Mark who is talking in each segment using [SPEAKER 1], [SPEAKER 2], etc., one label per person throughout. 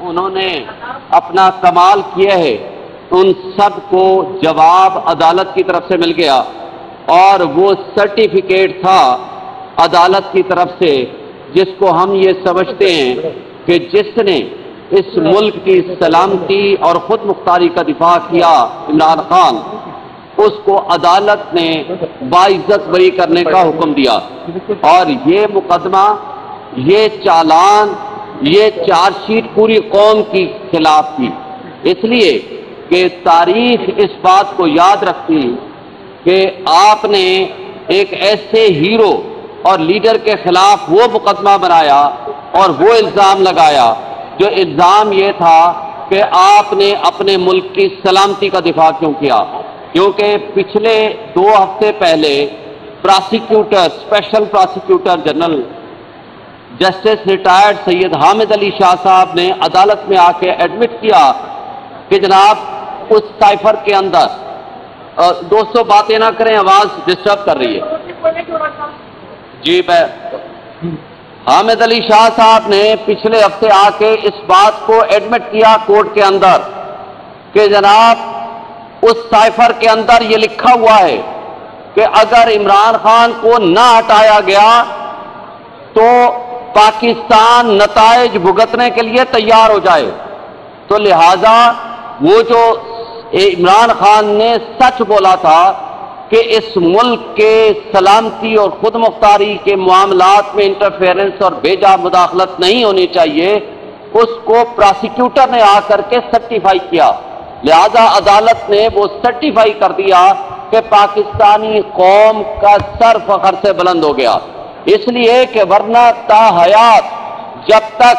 [SPEAKER 1] انہوں نے اپنا کمال کیا ہے ان سب کو جواب عدالت کی طرف سے مل گیا، اور وہ سرٹیفکیٹ تھا عدالت کی طرف سے جس کو ہم یہ سمجھتے ہیں کہ جس نے اس ملک کی سلامتی اور خود مختاری کا دفاع کیا عمران خان، اس کو عدالت نے باعزت بری کرنے کا حکم دیا، اور یہ مقدمہ، یہ چالان، یہ چارج شیٹ پوری قوم کی خلاف تھی، اس لیے کہ تاریخ اس بات کو یاد رکھتی کہ آپ نے ایک ایسے ہیرو اور لیڈر کے خلاف وہ مقدمہ بنایا اور وہ الزام لگایا جو الزام یہ تھا کہ آپ نے اپنے ملک کی سلامتی کا دفاع کیوں کیا، کیونکہ پچھلے 2 ہفتے پہلے prosecutor, special prosecutor general justice retired Syed Hamid Ali Shah صاحب نے عدالت میں آ کے ایڈمٹ کیا کہ جناب اس سائفر کے اندر، دوستو باتیں نہ کریں، آواز ڈسٹرب کر رہی ہے جی، حامد علی شاہ صاحب نے پچھلے ہفتے آ کے اس بات کو ایڈمٹ کیا کورٹ کے اندر کہ جناب اس سائفر کے اندر یہ لکھا ہوا ہے کہ اگر عمران خان کو نہ ہٹایا گیا تو پاکستان نتائج بھگتنے کے لیے تیار ہو جائے، تو لہذا وہ جو عمران خان نے سچ بولا تھا کہ اس ملک کے سلامتی اور خود مختاری کے معاملات میں انٹرفیئرنس اور بیجا مداخلت نہیں ہونی چاہیے، اس کو پراسیکیوٹر نے آ کر کے سرٹیفائی کیا، لہذا عدالت نے وہ سرٹیفائی کر دیا کہ پاکستانی قوم کا سر فخر سے بلند ہو گیا، اس لیے کہ ورنہ تا حیات جب تک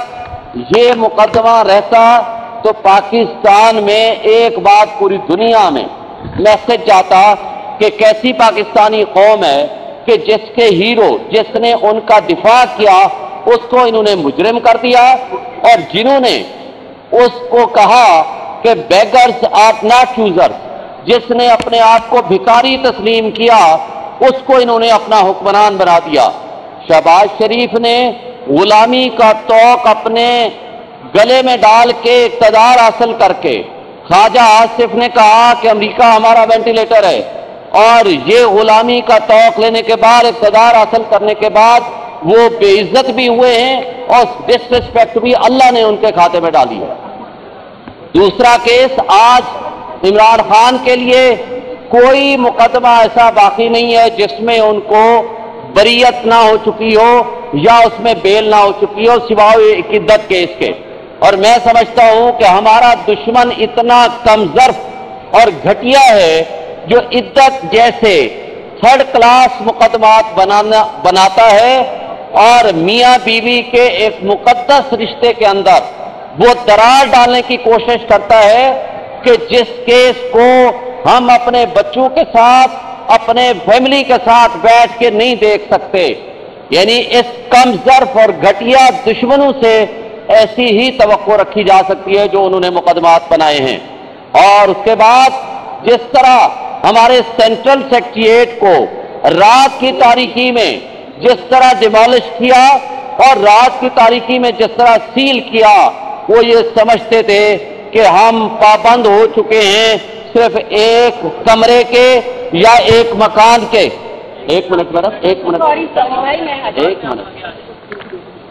[SPEAKER 1] یہ مقدمہ رہتا تو پاکستان میں ایک بات پوری دنیا میں میسج جاتا کہ کیسی پاکستانی قوم ہے کہ جس کے ہیرو، جس نے ان کا دفاع کیا، اس کو انہوں نے مجرم کر دیا، اور جنہوں نے اس کو کہا کہ بیگرز آر ناٹ چوزرز، جس نے اپنے آپ کو بھکاری تسلیم کیا، اس کو انہوں نے اپنا حکمران بنا دیا۔ شہباز شریف نے غلامی کا طوق اپنے گلے میں ڈال کے اقتدار حاصل کر کے، خواجہ آصف نے کہا کہ امریکہ ہمارا وینٹیلیٹر ہے، اور یہ غلامی کا طوق لینے کے بعد، اقتدار حاصل کرنے کے بعد وہ بے عزت بھی ہوئے ہیں اور ڈس ریسپیکٹ بھی اللہ نے ان کے کھاتے میں ڈالی ہے۔ دوسرا کیس، آج عمران خان کے لیے کوئی مقدمہ ایسا باقی نہیں ہے جس میں ان کو بریت نہ ہو چکی ہو یا اس میں بیل نہ ہو چکی ہو، سوائے ایک عدت کیس کے، اور میں سمجھتا ہوں کہ ہمارا دشمن اتنا کمظرف اور گھٹیا ہے جو عدت جیسے 3rd کلاس مقدمات بناتا ہے اور میاں بیوی کے ایک مقدس رشتے کے اندر وہ درار ڈالنے کی کوشش کرتا ہے کہ جس کیس کو ہم اپنے بچوں کے ساتھ، اپنے فیملی کے ساتھ بیٹھ کے نہیں دیکھ سکتے، یعنی اس کم ظرف اور گھٹیا دشمنوں سے ایسی ہی توقع رکھی جا سکتی ہے جو انہوں نے مقدمات بنائے ہیں۔ اور اس کے بعد جس طرح ہمارے سینٹرل سیکریٹریٹ کو رات کی تاریکی میں جس طرح ڈیمالش کیا اور رات کی تاریکی میں جس طرح سیل کیا، وہ یہ سمجھتے تھے کہ ہم پابند ہو چکے ہیں صرف ایک کمرے کے یا ایک مکان کے۔ ایک منٹ،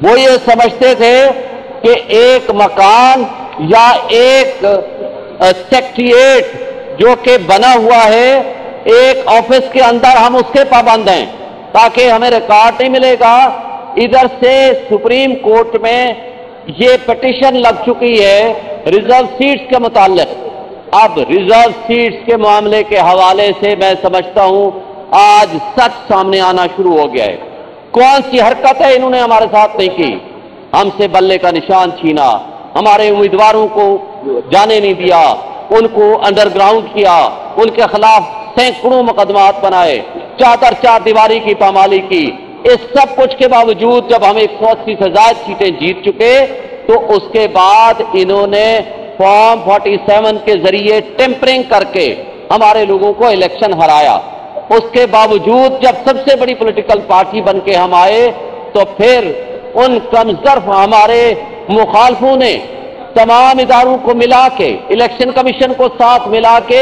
[SPEAKER 1] وہ یہ سمجھتے تھے کہ ایک مکان یا ایک سیکریٹریٹ جو کہ بنا ہوا ہے ایک آفس کے اندر، ہم اس کے پابند ہیں تاکہ ہمیں ریکارڈ نہیں ملے گا۔ ادھر سے سپریم کورٹ میں یہ پٹیشن لگ چکی ہے ریزرو سیٹس کے متعلق۔ اب ریزرو سیٹس کے معاملے کے حوالے سے میں سمجھتا ہوں آج سچ سامنے آنا شروع ہو گیا ہے۔ کون سی حرکت ہے انہوں نے ہمارے ساتھ نہیں کی؟ ہم سے بلے کا نشان چھینا، ہمارے امیدواروں کو جانے نہیں دیا، ان کو انڈر گراؤنڈ کیا، ان کے خلاف سینکڑوں مقدمات بنائے، چار دیواری کی پامالی کی۔ اس سب کچھ کے باوجود جب ہم 180 سے زائد سیٹیں جیت چکے تو اس کے بعد انہوں نے فارم 47 کے ذریعے ٹیمپرنگ کر کے ہمارے لوگوں کو الیکشن ہرایا۔ اس کے باوجود جب سب سے بڑی پولیٹیکل پارٹی بن کے ہم آئے تو پھر ان کمظرف ہمارے مخالفوں نے तमाम इदारों को मिला के, इलेक्शन कमीशन को साथ मिला के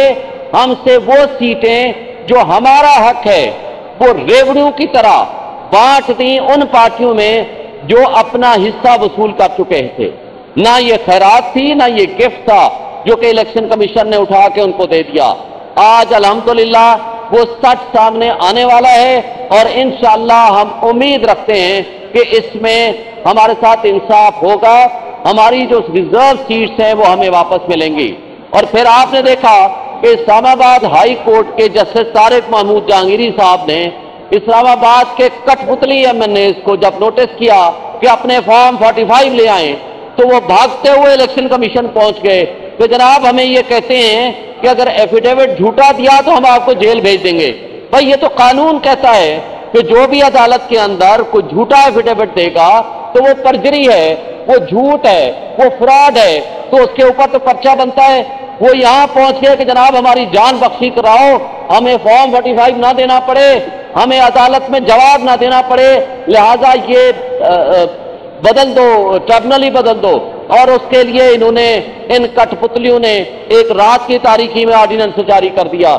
[SPEAKER 1] हमसे वो सीटें जो हमारा हक है वो रेवड़ियों की तरह बांट दी उन पार्टियों में जो अपना हिस्सा वसूल कर चुके थे। ना ये खैरात थी, ना ये गिफ्ट था जो कि इलेक्शन कमीशन ने उठा के उनको दे दिया। आज अल्हम्दुलिल्लाह वो सच सामने आने वाला है और इंशाअल्लाह हम उम्मीद रखते हैं कि इसमें हमारे साथ इंसाफ होगा, हमारी जो रिजर्व सीट्स हैं वो हमें वापस मिलेंगी। और फिर आपने देखा कि इस्लामाबाद हाई कोर्ट के जस्टिस तारिक महमूद जहांगीरी साहब ने इस्लामाबाद के कठपुतली एमएनएस को जब नोटिस किया कि अपने फॉर्म 45 ले आए तो वो भागते हुए इलेक्शन कमीशन पहुंच गए कि जनाब हमें ये कहते हैं कि अगर एफिडेविट झूठा दिया तो हम आपको जेल भेज देंगे। भाई ये तो कानून कहता है कि जो भी अदालत के अंदर कोई झूठा एफिडेविट देगा तो वो परजरी है, वो झूठ है, वो फ्रॉड है, तो उसके ऊपर तो पर्चा बनता है। वो यहाँ पहुंच गए कि जनाब हमारी जान बख्शी कराओ, हमें फॉर्म 45 ना देना पड़े, हमें अदालत में जवाब ना देना पड़े, लिहाजा ये बदल दो, ट्रिब्यूनल ही बदल दो। और उसके लिए इन्होंने, इन कठपुतलियों ने एक रात की तारीखी में ऑर्डिनेंस जारी कर दिया।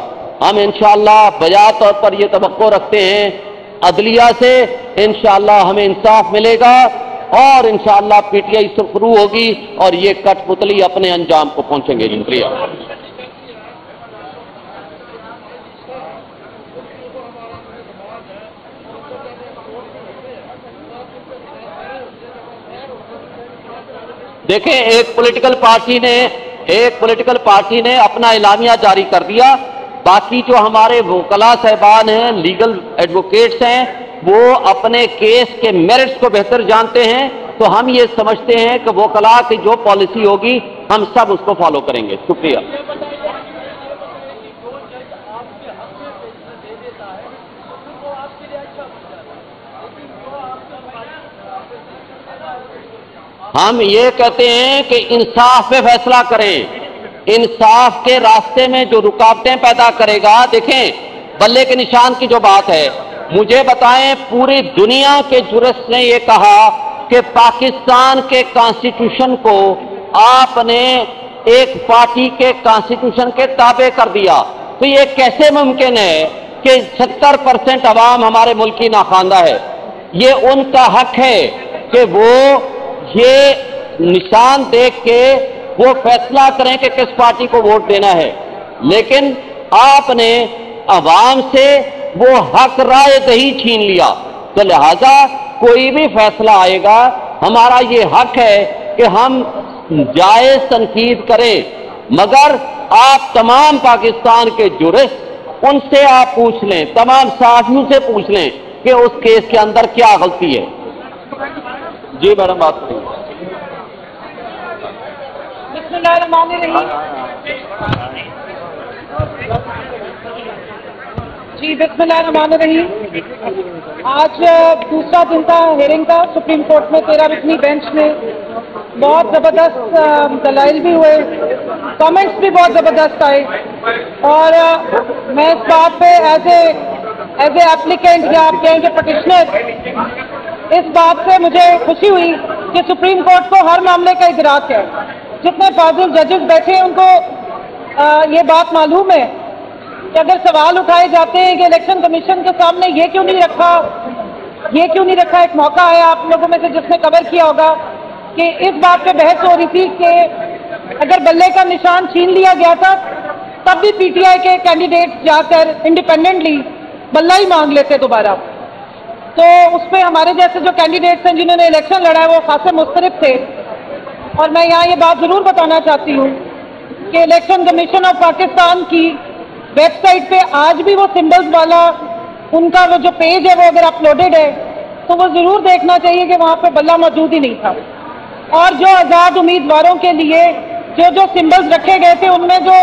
[SPEAKER 1] हम इंशाअल्लाह बजा तौर पर ये तवक्को रखते हैं अदलिया से, इंशाअल्लाह हमें इंसाफ मिलेगा और इंशाअल्लाह पीटीआई सुरखरू होगी और ये कठपुतली अपने अंजाम को पहुंचेंगे। शुक्रिया। देखें, एक पॉलिटिकल पार्टी ने अपना इलामिया जारी कर दिया, बाकी जो हमारे वकला साहिबान हैं, लीगल एडवोकेट्स हैं, वो अपने केस के मेरिट्स को बेहतर जानते हैं। तो हम ये समझते हैं कि वकला की जो पॉलिसी होगी हम सब उसको फॉलो करेंगे। शुक्रिया। हम ये कहते हैं कि इंसाफ पे फैसला करें। इंसाफ के रास्ते में जो रुकावटें पैदा करेगा, देखें बल्ले के निशान की जो बात है, मुझे बताएं पूरी दुनिया के जुरिस्ट ने ये कहा कि पाकिस्तान के कॉन्स्टिट्यूशन को आपने एक पार्टी के कॉन्स्टिट्यूशन के ताबे कर दिया, तो ये कैसे मुमकिन है कि 70% अवाम हमारे मुल्क की नाखानदा है। ये उनका हक है कि वो ये निशान देख के वो फैसला करें कि किस पार्टी को वोट देना है, लेकिन आपने अवाम से वो हक राय दही छीन लिया। तो लिहाजा कोई भी फैसला आएगा, हमारा ये हक है कि हम जायज तनकीद करें, मगर आप तमाम पाकिस्तान के जुरिस्ट उनसे आप पूछ लें, तमाम साथियों से पूछ लें कि उस केस के अंदर क्या गलती है। जी मैडम बात करें।
[SPEAKER 2] जी बिस्मिल्लाहिर्रहमानिर्रहीम। आज दूसरा दिन था हेयरिंग का सुप्रीम कोर्ट में। 13 रुकनी बेंच में बहुत ज़बरदस्त दलाइल भी हुए, कमेंट्स भी बहुत ज़बरदस्त आए और मैं इस बात पे एज ए एप्लीकेंट या आप कहेंगे पटिशनर, इस बात से मुझे खुशी हुई कि सुप्रीम कोर्ट को हर मामले का इदराक है। जितने फाजिल जजेस बैठे हैं उनको ये बात मालूम है कि अगर सवाल उठाए जाते हैं कि इलेक्शन कमीशन के सामने ये क्यों नहीं रखा। एक मौका है आप लोगों में से जिसने कवर किया होगा कि इस बात पे बहस हो रही थी कि अगर बल्ले का निशान छीन लिया गया था तब भी पीटीआई के कैंडिडेट जाकर इंडिपेंडेंटली बल्ला ही मांग लेते दोबारा। तो उस पर हमारे जैसे जो कैंडिडेट्स हैं जिन्होंने इलेक्शन लड़ा है वो खासे मुस्तरब थे। और मैं यहाँ ये बात ज़रूर बताना चाहती हूँ कि इलेक्शन कमीशन ऑफ पाकिस्तान की वेबसाइट पे आज भी वो सिंबल्स वाला उनका वो जो पेज है वो अगर अपलोडेड है तो वो ज़रूर देखना चाहिए कि वहाँ पे बल्ला मौजूद ही नहीं था। और जो आज़ाद उम्मीदवारों के लिए जो सिंबल्स रखे गए थे उनमें जो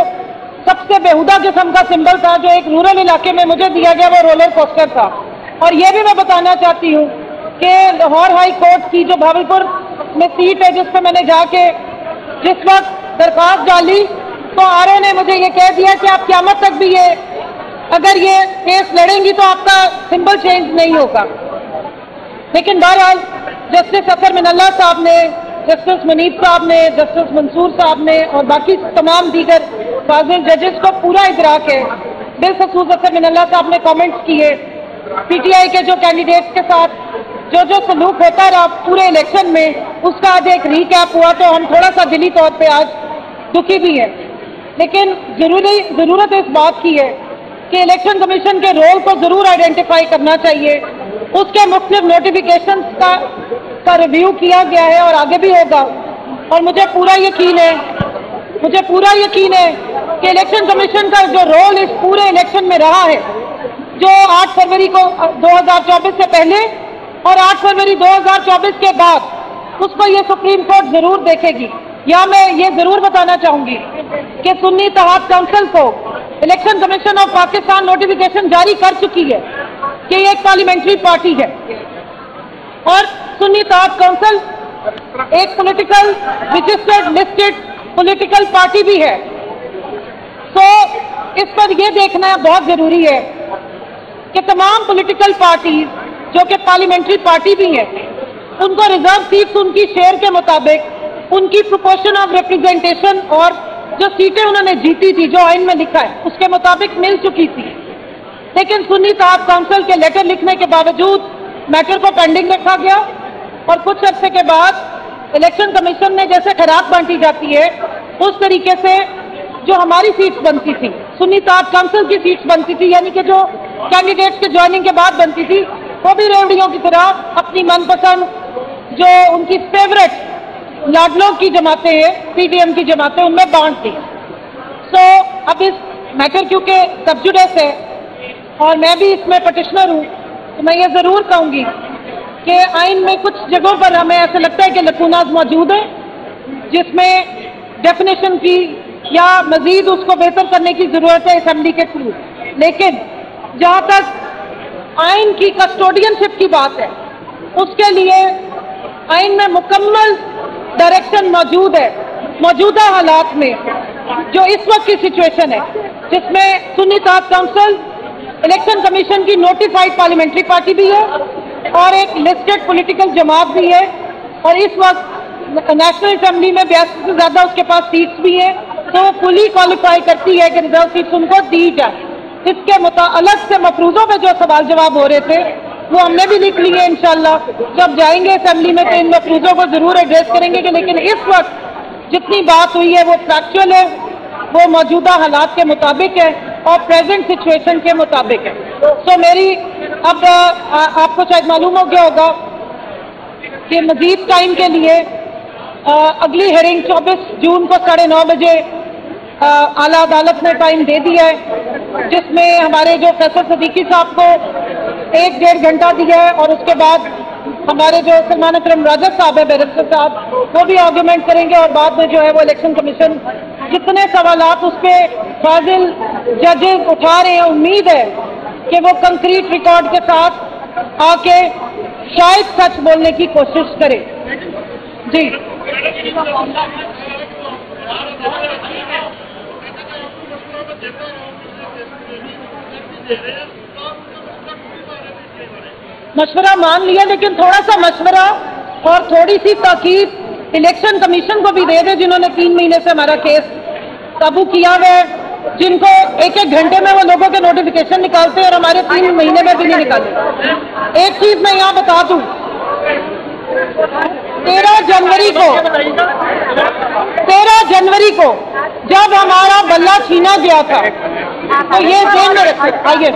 [SPEAKER 2] सबसे बेहुदा किस्म का सिंबल था जो एक रूरल इलाके में मुझे दिया गया वो रोलर कोस्टर था। और ये भी मैं बताना चाहती हूँ कि लाहौर हाई कोर्ट की जो भावलपुर में सीट है जिस पर मैंने जाके जिस वक्त दरख्वास्त डाली तो आरओ ने मुझे ये कह दिया कि आप क़यामत तक भी अगर ये केस लड़ेंगी तो आपका सिंबल चेंज नहीं होगा। लेकिन बहरहाल जस्टिस अतर मिनल्ला साहब ने जस्टिस मुनीब साहब ने, जस्टिस मंसूर साहब ने और बाकी तमाम दीगर फाजिल जजेस को पूरा इदराक है। बिलखसूस असद मिनल्ला साहब ने कमेंट्स किए, पीटीआई के जो कैंडिडेट्स के साथ जो सलूक होता रहा पूरे इलेक्शन में, उसका आज एक रीकैप हुआ, तो हम थोड़ा सा दिली तौर पे आज दुखी भी हैं। लेकिन ज़रूरत इस बात की है कि इलेक्शन कमीशन के रोल को ज़रूर आइडेंटिफाई करना चाहिए। उसके मुख्तलिफ नोटिफिकेशन का रिव्यू किया गया है और आगे भी होगा, और मुझे पूरा यकीन है कि इलेक्शन कमीशन का जो रोल इस पूरे इलेक्शन में रहा है, जो 8 फरवरी को 2024 से पहले और 8 फरवरी 2024 के बाद, उसको ये सुप्रीम कोर्ट जरूर देखेगी। या मैं ये जरूर बताना चाहूंगी कि सुन्नी इत्तेहाद काउंसिल को election commission of Pakistan notification जारी कर चुकी है कि ये एक पार्लियामेंट्री पार्टी है, और सुन्नी इत्तेहाद काउंसिल एक political registered listed political party भी है। तो इस पर यह देखना बहुत जरूरी है कि तमाम पॉलिटिकल पार्टीज जो कि पार्लियामेंट्री पार्टी भी है, उनको रिजर्व सीट्स उनकी शेयर के मुताबिक, उनकी प्रोपोर्शन ऑफ रिप्रेजेंटेशन और जो सीटें उन्होंने जीती थी, जो आइन में लिखा है, उसके मुताबिक मिल चुकी थी। लेकिन सुन्नी इत्तेहाद काउंसिल के लेटर लिखने के बावजूद मैटर को पेंडिंग रखा गया, और कुछ अर्से के बाद इलेक्शन कमीशन ने जैसे खैरात बांटी जाती है, उस तरीके से जो हमारी सीट्स बनती थी, सुन्नी इत्तेहाद काउंसिल की सीट्स बनती थी, यानी कि जो कैंडिडेट्स के ज्वाइनिंग के बाद बनती थी, वो भी रेवड़ियों की तरह अपनी मनपसंद जो उनकी फेवरेट लाडलों की जमातें हैं, पीडीएम की जमातें, उनमें बांट दी। सो अब इस मैटर क्योंकि सब जुडिस है और मैं भी इसमें पटिशनर हूँ, तो मैं ये ज़रूर कहूँगी कि आइन में कुछ जगहों पर हमें ऐसा लगता है कि लकूनाज मौजूद हैं, जिसमें डेफिनेशन की या मजीद उसको बेहतर करने की ज़रूरत है असेंबली के थ्रू। लेकिन जहाँ तक आइन की कस्टोडियनशिप की बात है, उसके लिए आइन में मुकम्मल डायरेक्शन मौजूद है। मौजूदा हालात में जो इस वक्त की सिचुएशन है, जिसमें सुन्नी इत्तेहाद काउंसिल इलेक्शन कमीशन की नोटिफाइड पार्लियामेंट्री पार्टी भी है और एक लिस्टेड पॉलिटिकल जमात भी है, और इस वक्त नेशनल असेंबली में 82 से ज़्यादा उसके पास सीट्स भी हैं, तो वो फुली क्वालिफाई करती है कि रिजर्व सीट्स उनको दी जाए। इसके अलग से मफरूजों पे जो सवाल जवाब हो रहे थे, वो हमने भी लिख लिए। इंशाल्लाह जब जाएंगे असेंबली में तो इन मफरूजों को जरूर एड्रेस करेंगे कि लेकिन इस वक्त जितनी बात हुई है वो फैक्चुअल है, वो मौजूदा हालात के मुताबिक है और प्रेजेंट सिचुएशन के मुताबिक है। तो मेरी अब आपको शायद मालूम हो गया होगा कि मजीद टाइम के लिए अगली हेयरिंग 24 जून को 9:30 बजे आला अदालत ने टाइम दे दिया है, जिसमें हमारे जो फैसल सदीकी साहब को 1-1.5 घंटा दिया है, और उसके बाद हमारे जो सलमान अकरम राजद साहब है, बैरिस्टर साहब, वो भी आर्गूमेंट करेंगे, और बाद में जो है वो इलेक्शन कमीशन जितने सवालात उस पर फाजिल जजेस उठा रहे हैं, उम्मीद है कि वो कंक्रीट रिकॉर्ड के साथ आके शायद सच बोलने की कोशिश करे। जी मशवरा मान लिया, लेकिन थोड़ा सा मशवरा और थोड़ी सी ताकीद इलेक्शन कमीशन को भी दे दे, जिन्होंने 3 महीने से हमारा केस काबू किया हुआ है, जिनको 1-1 घंटे में वो लोगों के नोटिफिकेशन निकालते हैं और हमारे 3 महीने में भी नहीं निकाले। एक चीज मैं यहाँ बता दूं, 13 जनवरी को जब हमारा बल्ला छीना गया था, तो ये जेल में रखे। आइए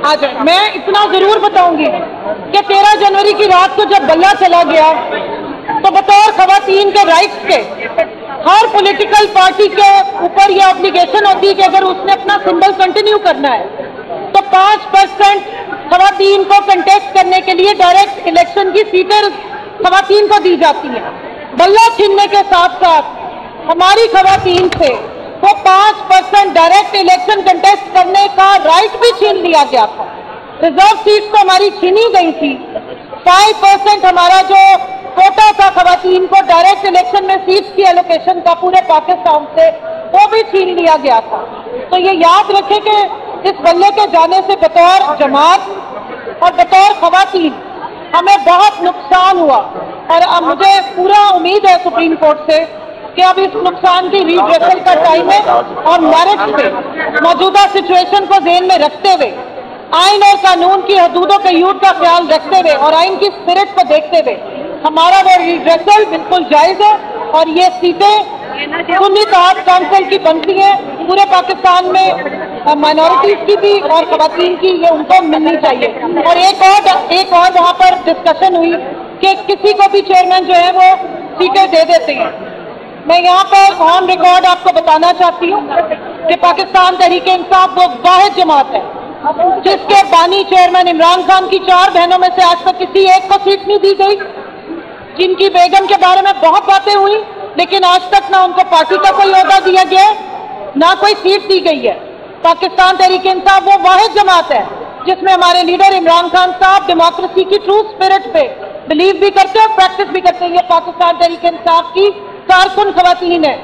[SPEAKER 2] आ जाए, मैं इतना जरूर बताऊंगी कि 13 जनवरी की रात को जब बल्ला चला गया, तो बतौर खवातीन के राइट्स के हर पॉलिटिकल पार्टी के ऊपर यह ऑब्लिगेशन होती है कि अगर उसने अपना सिंबल कंटिन्यू करना है तो 5% खवातीन को कंटेस्ट करने के लिए डायरेक्ट इलेक्शन की सीटें खवातीन को दी जाती हैं। बल्ला छीनने के साथ साथ हमारी खवातीन से वो 5% डायरेक्ट इलेक्शन कंटेस्ट करने का राइट भी छीन लिया गया था। रिजर्व सीट तो हमारी छीनी गई थी, 5% हमारा जो कोटा था खवातीन को डायरेक्ट इलेक्शन में सीट्स की एलोकेशन का पूरे पाकिस्तान से, वो भी छीन लिया गया था। तो ये याद रखें कि इस बल्ले के जाने से बतौर जमात और बतौर खवातीन हमें बहुत नुकसान हुआ और अब मुझे पूरा उम्मीद है सुप्रीम कोर्ट से कि अब इस नुकसान की रिड्रेसल का टाइम है और मेरिट पे मौजूदा सिचुएशन को ध्यान में रखते हुए आइन और कानून की हदूदों के यूट का ख्याल रखते हुए और आइन की स्पिरिट को देखते हुए हमारा वो रिड्रेसल बिल्कुल जायज है और ये सीटें सुन्नी तहत काउंसिल की बनती हैं पूरे पाकिस्तान में माइनॉरिटीज की भी और खवातीन की, ये उनको मिलनी चाहिए। और एक और वहाँ पर डिस्कशन हुई कि किसी को भी चेयरमैन जो है वो सीटें दे देते हैं। मैं यहाँ पर ऑन रिकॉर्ड आपको बताना चाहती हूँ कि पाकिस्तान तहरीक इंसाफ वो वाहिद जमात है जिसके बानी चेयरमैन इमरान खान की 4 बहनों में से आज तक किसी एक को सीट नहीं दी गई, जिनकी बेगम के बारे में बहुत बातें हुई लेकिन आज तक ना उनको पार्टी का कोई ओहदा दिया गया ना कोई सीट दी गई है। पाकिस्तान तहरीक इंसाफ वो वाहिद जमात है जिसमें हमारे लीडर इमरान खान साहब डेमोक्रेसी की ट्रू स्पिरिट पे बिलीव भी करते हैं, प्रैक्टिस भी करते हैं। ये पाकिस्तान तहरीक इंसाफ की कारकुन खवातीन है,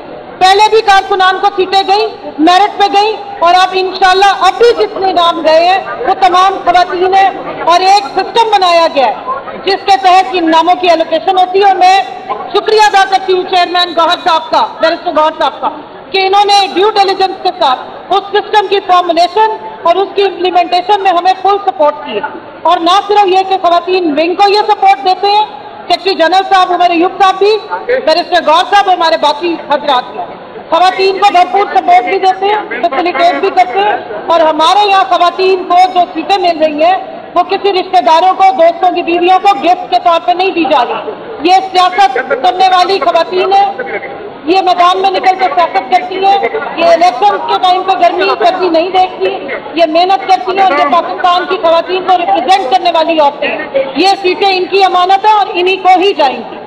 [SPEAKER 2] पहले भी कारकुनान को सीटें गई, मेरिट पे गई और अब इंशाल्लाह अब भी जितने नाम गए हैं वो तमाम खवातीन है और एक सिस्टम बनाया गया है जिसके तहत इन नामों की एलोकेशन होती है। और मैं शुक्रिया अदा करती हूँ चेयरमैन गौहर साहब का, बैरिस्टर गौहर साहब का, कि इन्होंने ड्यू डिलिजेंस के साथ उस सिस्टम की फॉर्मुलेशन और उसकी इम्प्लीमेंटेशन में हमें फुल सपोर्ट की है। और ना सिर्फ ये कि खवातीन विंग को ये सपोर्ट देते हैं, सेक्रेटरी जनरल साहब हमारे अयूब साहब भी, बैरिस्टर गौर साहब हमारे बाकी हजरात भी खवातीन को भरपूर सपोर्ट भी देते हैं, फैसिलिटेट भी करते हैं। और हमारे यहाँ खवातीन को जो सीटें मिल रही हैं वो किसी रिश्तेदारों को, दोस्तों की बीवियों को गिफ्ट के तौर पे नहीं दी जा रही। ये सियासत करने वाली खवातीन है, ये मैदान में निकल कर सियासत करती है, ये इलेक्शन के टाइम पे गर्मी सर्दी नहीं देखती, ये मेहनत करती है और ये पाकिस्तान की खवातीन को रिप्रेजेंट करने वाली औरतें हैं। ये सीटें इनकी अमानत है और इन्हीं को ही जाएंगी।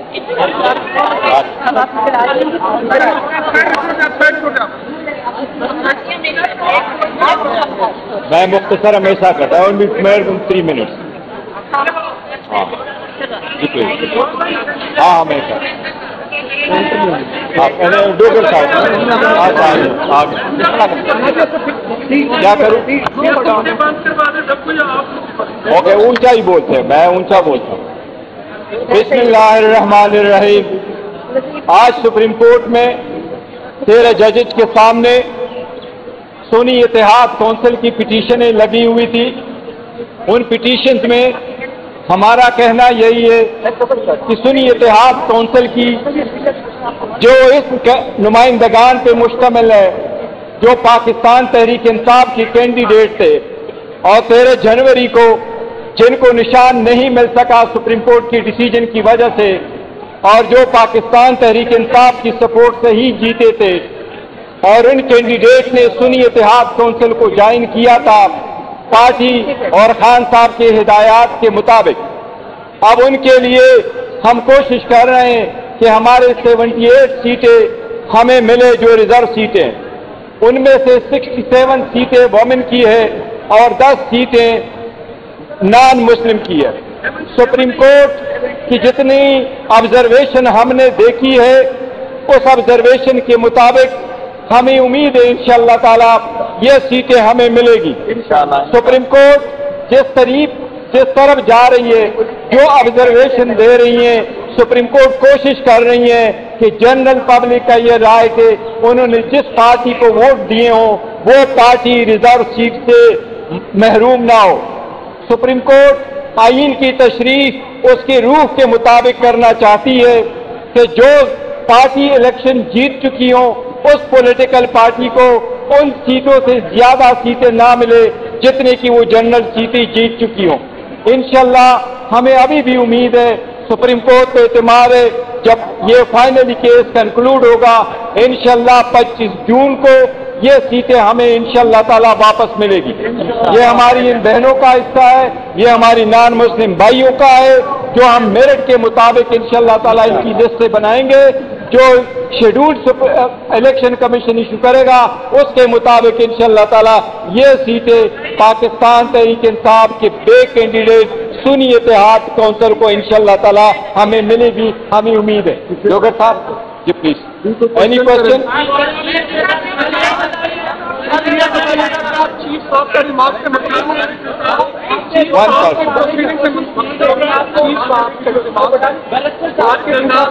[SPEAKER 3] मैं मुख्तसर हमेशा करता हूँ, 3 मिनट। हाँ जी प्लीज। हाँ हमेशा डोगर साहब क्या करूँ? ओके, ऊंचा ही बोलते हैं, मैं ऊंचा बोलता हूँ। बिस्मिल्लाहिर्रहमानिर्रहीम। आज सुप्रीम कोर्ट में 13 जजेज के सामने सुन्नी इत्तेहाद काउंसिल की पिटीशनें लगी हुई थी। उन पिटीशंस में हमारा कहना यही है कि सुन्नी इत्तेहाद काउंसिल की जो इस नुमाइंदगान पे मुश्तमिल है, जो पाकिस्तान तहरीक इंसाफ की कैंडिडेट थे और 13 जनवरी को जिनको निशान नहीं मिल सका सुप्रीम कोर्ट की डिसीजन की वजह से, और जो पाकिस्तान तहरीक इंसाफ की सपोर्ट से ही जीते थे, और उन कैंडिडेट ने सुन्नी इत्तेहाद काउंसिल को ज्वाइन किया था पार्टी और खान साहब के हिदायत के मुताबिक। अब उनके लिए हम कोशिश कर रहे हैं कि हमारे 78 सीटें हमें मिले जो रिजर्व सीटें, उनमें से 67 सीटें वोमेन की है और 10 सीटें नॉन मुस्लिम की है। सुप्रीम कोर्ट की जितनी ऑब्जर्वेशन हमने देखी है उस ऑब्जर्वेशन के मुताबिक हमें उम्मीद है इंशाअल्लाह ताला ये सीटें हमें मिलेगी इंशाअल्लाह। सुप्रीम कोर्ट जिस तरफ जा रही है, जो ऑब्जर्वेशन दे रही है, सुप्रीम कोर्ट कोशिश कर रही है कि जनरल पब्लिक का ये राय कि उन्होंने जिस पार्टी को वोट दिए हों वो पार्टी रिजर्व सीट से महरूम ना हो। सुप्रीम कोर्ट आईन की तशरीह उसकी रूह के मुताबिक करना चाहती है कि जो पार्टी इलेक्शन जीत चुकी हों उस पॉलिटिकल पार्टी को उन सीटों से ज्यादा सीटें ना मिले जितने की वो जनरल सीटें जीत चुकी हों। इंशाल्लाह हमें अभी भी उम्मीद है, सुप्रीम कोर्ट पे एतमाद है, जब ये फाइनली केस कंक्लूड होगा इंशाल्लाह 25 जून को ये सीटें हमें इंशाल्लाह ताला वापस मिलेगी। ये हमारी इन बहनों का हिस्सा है, ये हमारी नॉन मुस्लिम भाइयों का है, जो हम मेरिट के मुताबिक इंशाल्लाह ताला इनकी लिस्टें बनाएंगे। जो शेड्यूल्ड इलेक्शन कमीशन इशू करेगा उसके मुताबिक इंशाअल्लाह ताला ये सीटें पाकिस्तान तहरीक इंसाफ के बे कैंडिडेट सुन्नी इत्तेहाद काउंसिल को इंशाअल्लाह ताला हमें मिलेगी, हमें उम्मीद है। डॉक्टर साहब जी प्लीज, एनी क्वेश्चन?
[SPEAKER 4] چیف صاحب کا ریمارک سے مطلب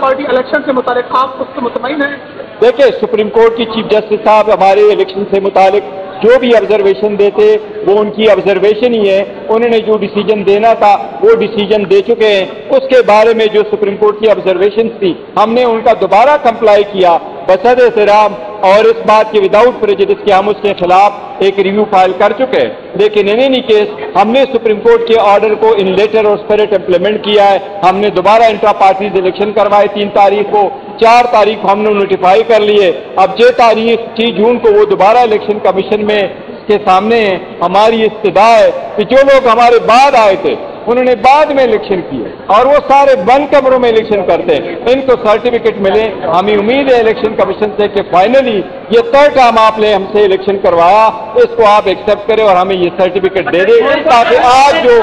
[SPEAKER 4] پارٹی الیکشن سے متعلق آپ اس سے مطمئن ہیں؟
[SPEAKER 3] دیکھیں، سپریم کورٹ کی چیف جسٹس صاحب ہمارے الیکشن سے متعلق جو بھی آبزرویشن دیتے وہ ان کی آبزرویشن ہی ہے. انہوں نے جو ڈیسیجن دینا تھا وہ ڈیسیجن دے چکے ہیں. اس کے بارے میں جو سپریم کورٹ کی آبزرویشن تھی ہم نے ان کا دوبارہ کمپلائی کیا بصد احترام، اور اس بات کے وداؤٹ پریجڈس کہ ہم اس کے خلاف ایک ریویو فائل کر چکے ہیں. لیکن ان اینی کیس ہم نے سپریم کورٹ کے آرڈر کو ان لیٹر اور اسپرٹ امپلیمنٹ کیا ہے. ہم نے دوبارہ انٹرا پارٹیز الیکشن کروائے 3 تاریخ کو، 4 تاریخ کو ہم نے نوٹیفائی کر لیے. اب 6 تاریخ 6 جون کو وہ دوبارہ الیکشن کمیشن میں کے سامنے ہیں. ہماری استدعا ہے کہ جو لوگ ہمارے بعد آئے تھے انہوں نے بعد میں الیکشن کیے اور وہ سارے بند کمروں میں الیکشن کرتے ہیں، ان کو سرٹیفکیٹ ملے. ہمیں امید ہے الیکشن کمیشن سے کہ فائنلی یہ 3rd ٹائم آپ نے ہم سے الیکشن کروایا، اس کو آپ ایکسیپٹ کریں اور ہمیں یہ سرٹیفکیٹ دے دیں تاکہ آج جو